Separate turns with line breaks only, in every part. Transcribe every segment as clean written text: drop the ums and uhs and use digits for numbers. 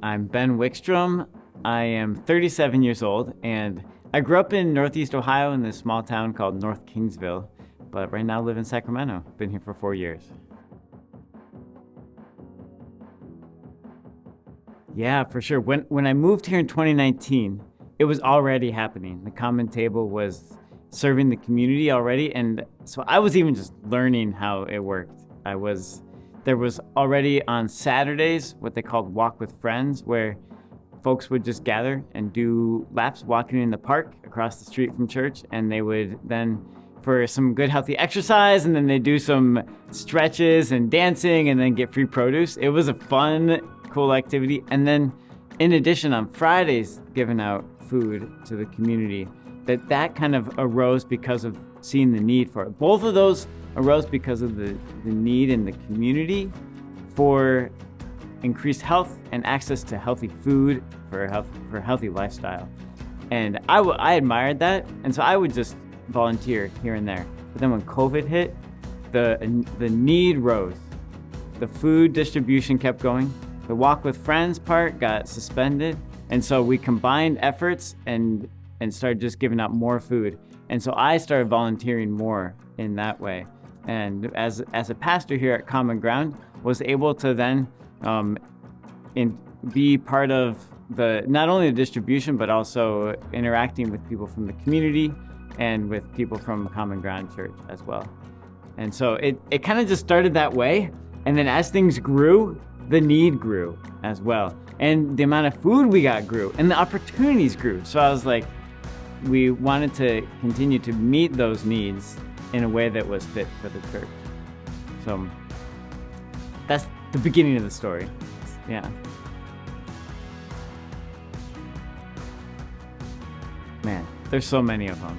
I'm Ben Wickstrom. I am 37 years old, and I grew up in Northeast Ohio in this small town called North Kingsville, but right now live in Sacramento. Been here for 4 years. Yeah, for sure. When I moved here in 2019, it was already happening. The CommonTable was serving the community already, and so I was even just learning how it worked. There was already on Saturdays what they called Walk with Friends, where folks would just gather and do laps walking in the park across the street from church, and they would then for some good healthy exercise, and then they do some stretches and dancing and then get free produce. It was a fun, cool activity. And then in addition, on Fridays, giving out food to the community. That kind of arose because of seeing the need for it. Both of those arose because of the need in the community for increased health and access to healthy food for a healthy lifestyle. And I admired that, and so I would just volunteer here and there. But then when COVID hit, the need rose. The food distribution kept going. The Walk with Friends part got suspended, and so we combined efforts and started just giving out more food. And so I started volunteering more in that way. And as a pastor here at Common Ground, was able to then be part of not only the distribution, but also interacting with people from the community and with people from Common Ground Church as well. And so it kind of just started that way. And then as things grew, the need grew as well. And the amount of food we got grew, and the opportunities grew. So I was like, we wanted to continue to meet those needs in a way that was fit for the church. So that's the beginning of the story. Yeah. Man, there's so many of them.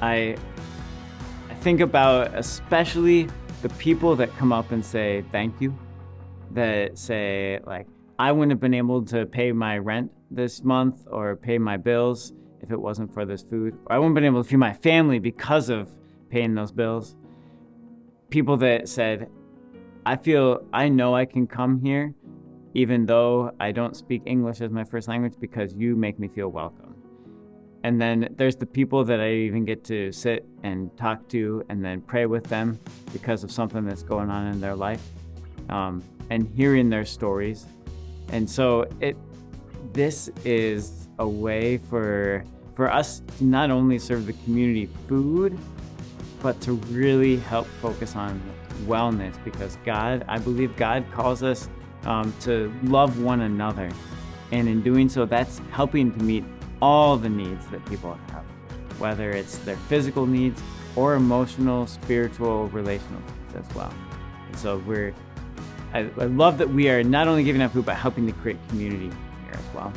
I think about especially the people that come up and say thank you, that say like, I wouldn't have been able to pay my rent this month or pay my bills if it wasn't for this food. Or I wouldn't have been able to feed my family because of paying those bills. People that said, I know I can come here even though I don't speak English as my first language because you make me feel welcome. And then there's the people that I even get to sit and talk to and then pray with them because of something that's going on in their life, and hearing their stories. And so this is a way for us to not only serve the community food, but to really help focus on wellness, because I believe God calls us to love one another. And in doing so, that's helping to meet all the needs that people have, whether it's their physical needs or emotional, spiritual, relational needs as well. And so I love that we are not only giving out food, but helping to create community here as well.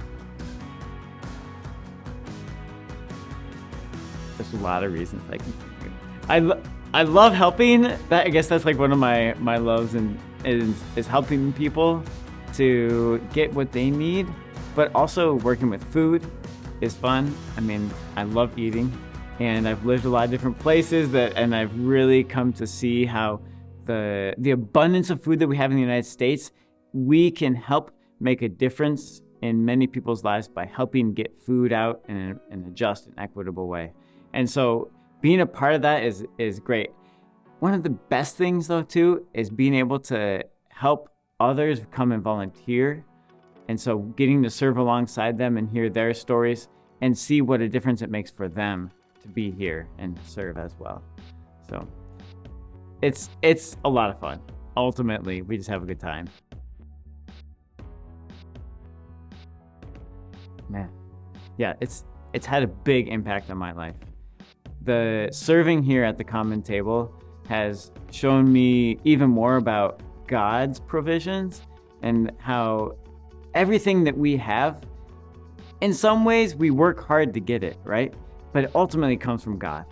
There's a lot of reasons I love helping. I guess that's like one of my loves, and is helping people to get what they need, but also working with food is fun. I mean, I love eating, and I've lived a lot of different places and I've really come to see how the abundance of food that we have in the United States, we can help make a difference in many people's lives by helping get food out in a just and equitable way. And so being a part of that is great. One of the best things though too is being able to help others come and volunteer. And so getting to serve alongside them and hear their stories and see what a difference it makes for them to be here and serve as well. So it's a lot of fun. Ultimately, we just have a good time. Man, yeah, it's had a big impact on my life. The serving here at the CommonTable has shown me even more about God's provisions and how everything that we have, in some ways we work hard to get it, right? But it ultimately comes from God.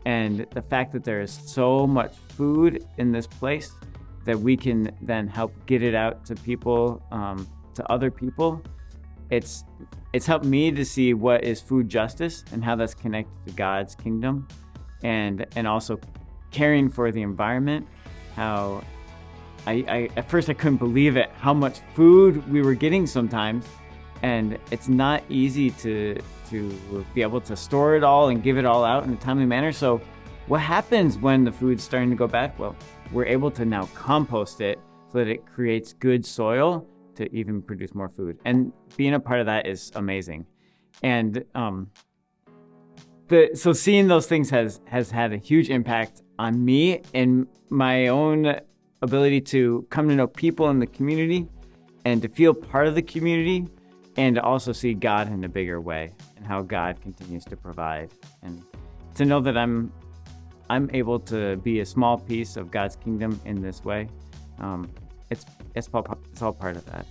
And the fact that there is so much food in this place that we can then help get it out to people, to other people, it's helped me to see what is food justice and how that's connected to God's kingdom, and also caring for the environment, how I at first I couldn't believe it, how much food we were getting sometimes. And it's not easy to be able to store it all and give it all out in a timely manner. So what happens when the food's starting to go bad? Well, we're able to now compost it so that it creates good soil to even produce more food. And being a part of that is amazing. And so seeing those things has had a huge impact on me and my own ability to come to know people in the community and to feel part of the community, and to also see God in a bigger way and how God continues to provide, and to know that I'm able to be a small piece of God's kingdom in this way. It's all part of that.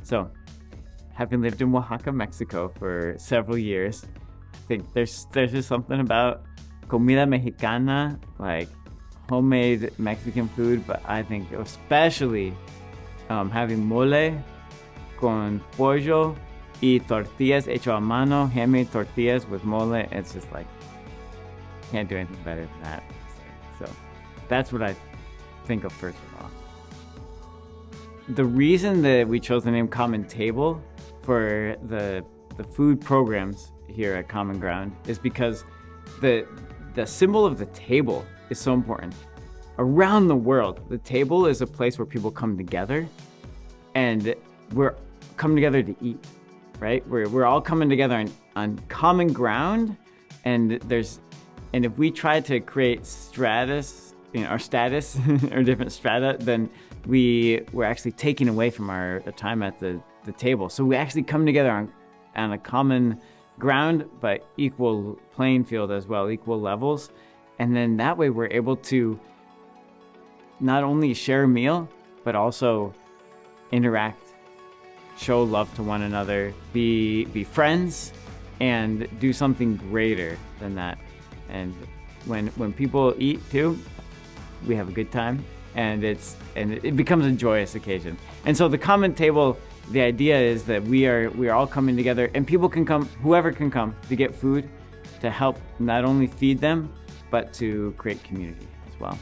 So, having lived in Oaxaca, Mexico for several years, I think there's just something about comida mexicana, like homemade Mexican food, but I think especially having mole con pollo y tortillas hecho a mano, handmade tortillas with mole. It's just like, can't do anything better than that. So that's what I think of first of all. The reason that we chose the name CommonTable for the food programs here at Common Ground is because the symbol of the table is so important. Around the world, the table is a place where people come together, and we're coming together to eat, right? We're all coming together on common ground, and if we try to create our status or different strata, then we're actually taking away from our time at the table. So we actually come together on a common ground, but equal playing field as well, equal levels. And then that way we're able to not only share a meal, but also interact, show love to one another, be friends, and do something greater than that. And when people eat too, we have a good time, and it becomes a joyous occasion. And so the CommonTable, the idea is that we are all coming together, and people can come, whoever can come, to get food, to help not only feed them, but to create community as well.